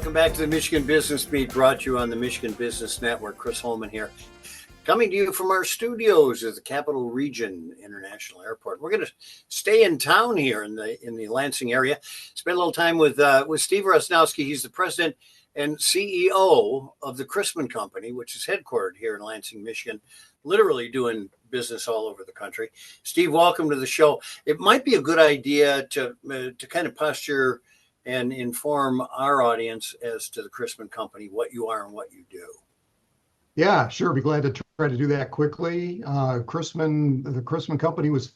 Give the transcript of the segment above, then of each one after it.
Welcome back to the Michigan Business Meet, brought to you on the Michigan Business Network. Chris Holman here, coming to you from our studios at the Capital Region International Airport. We're going to stay in town here in the Lansing area. Spend a little time with Steve Roznowski. He's the president and CEO of the Christman Company, which is headquartered here in Lansing, Michigan, literally doing business all over the country. Steve, welcome to the show. It might be a good idea to kind of posture and inform our audience as to the Christman Company, what you are and what you do. Yeah, sure. Be glad to try to do that quickly. The Christman Company was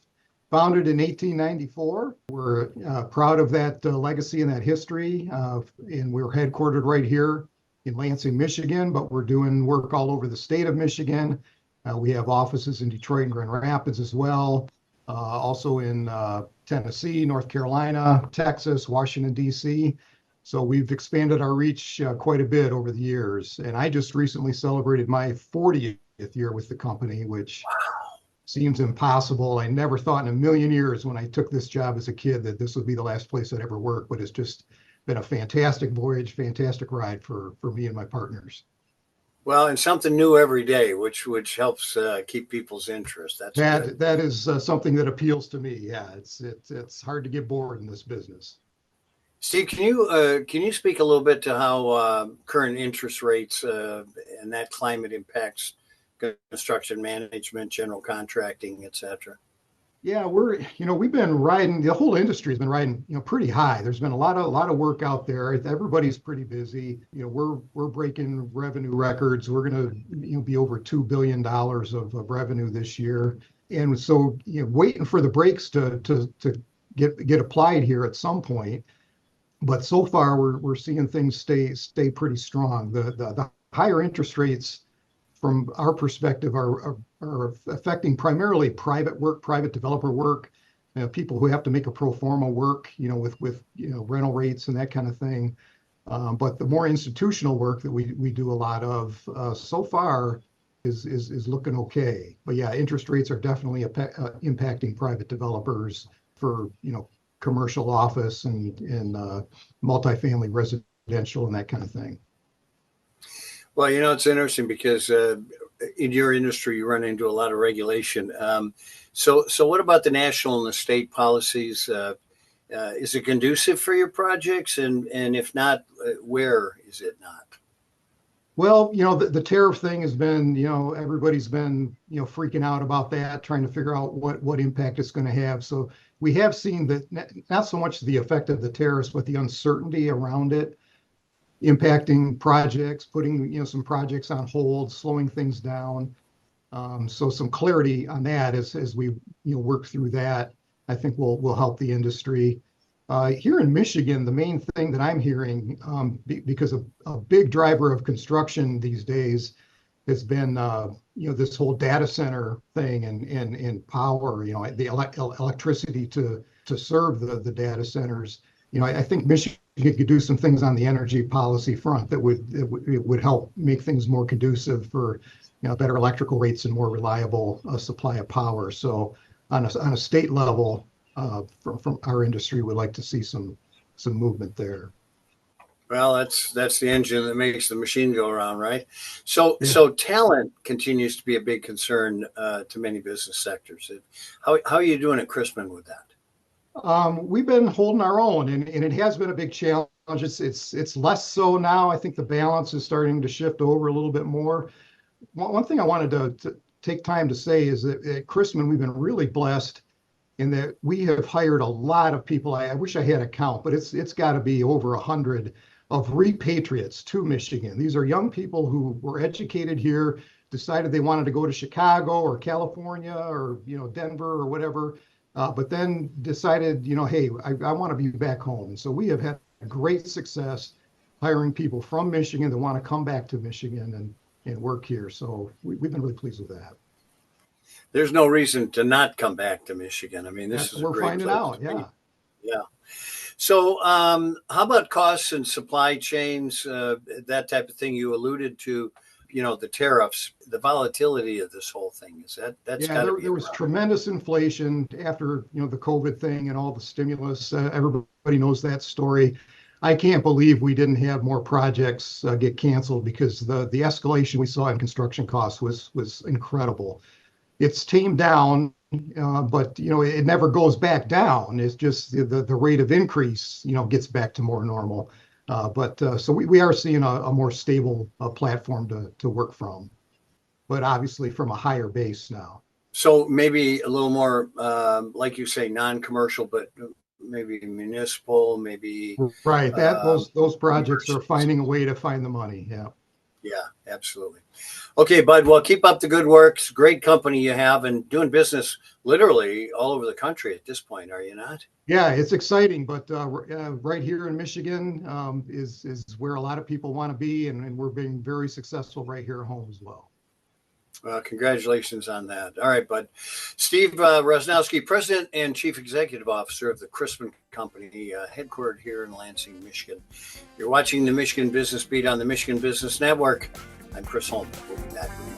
founded in 1894. We're proud of that legacy and that history. And we're headquartered right here in Lansing, Michigan, but we're doing work all over the state of Michigan. We have offices in Detroit and Grand Rapids as well. Also in Tennessee, North Carolina, Texas, Washington, D.C. So we've expanded our reach quite a bit over the years. And I just recently celebrated my 40th year with the company, which seems impossible. I never thought in a million years when I took this job as a kid that this would be the last place I'd ever work, but it's just been a fantastic voyage, fantastic ride for me and my partners. Well, and something new every day, which helps keep people's interest. That is something that appeals to me. Yeah, it's hard to get bored in this business. Steve, can you speak a little bit to how current interest rates and that climate impacts construction management, general contracting, et cetera? Yeah, we've been riding, the whole industry has been riding, pretty high. There's been a lot of work out there. Everybody's pretty busy. We're breaking revenue records. We're going to, be over $2 billion of revenue this year. And so, waiting for the brakes to get applied here at some point. But so far, we're seeing things stay pretty strong. The higher interest rates, from our perspective, are affecting primarily private work, private developer work, people who have to make a pro forma work, with rental rates and that kind of thing. But the more institutional work that we do a lot of so far is looking okay. But yeah, interest rates are definitely impacting private developers for commercial office and multifamily residential and that kind of thing. Well, it's interesting because in your industry, you run into a lot of regulation. So what about the national and the state policies? Is it conducive for your projects? And if not, where is it not? Well, the tariff thing has been, everybody's been, freaking out about that, trying to figure out what impact it's going to have. So we have seen that not so much the effect of the tariffs, but the uncertainty around it impacting projects, putting some projects on hold, slowing things down. So some clarity on that as we work through that, I think will help the industry. Here in Michigan, the main thing that I'm hearing, because a big driver of construction these days has been this whole data center thing and power, the electricity to serve the data centers. I think Michigan could do some things on the energy policy front that would help make things more conducive for better electrical rates and more reliable supply of power. So on a state level, from our industry, we'd like to see some movement there. Well, that's the engine that makes the machine go around, right? So talent continues to be a big concern to many business sectors. How are you doing at Christman with that? We've been holding our own, and it has been a big challenge. It's less so now. I think the balance is starting to shift over a little bit more. One thing I wanted to take time to say is that at Christman, we've been really blessed in that we have hired a lot of people. I wish I had a count, but it's got to be over 100 of repatriates to Michigan. These are young people who were educated here, decided they wanted to go to Chicago or California or Denver or whatever. But then decided, hey, I want to be back home. And so we have had great success hiring people from Michigan that want to come back to Michigan and work here. So we've been really pleased with that. There's no reason to not come back to Michigan. I mean, this is a great finding place out. to be. Yeah. Yeah. So how about costs and supply chains, that type of thing you alluded to? The tariffs, the volatility of this whole thing, that's got to be. There was tremendous inflation after, the COVID thing and all the stimulus. Everybody knows that story. I can't believe we didn't have more projects get canceled because the escalation we saw in construction costs was incredible. It's tamed down, but it never goes back down. It's just the rate of increase gets back to more normal. But so we are seeing a more stable platform to work from, but obviously from a higher base now. So maybe a little more, like you say, non-commercial, but maybe municipal, maybe. Right. That those projects are Universities. finding a way to find the money. Yeah. Yeah, absolutely. Okay, Bud. Well, keep up the good work. It's a great company you have, and doing business literally all over the country at this point, are you not? Yeah, it's exciting, but right here in Michigan is where a lot of people want to be, and we're being very successful right here at home as well. Well, congratulations on that. All right, Bud. Steve Roznowski, President and Chief Executive Officer of the Christman Company, headquartered here in Lansing, Michigan. You're watching the Michigan Business Beat on the Michigan Business Network. I'm Chris Holman. We'll be back with you.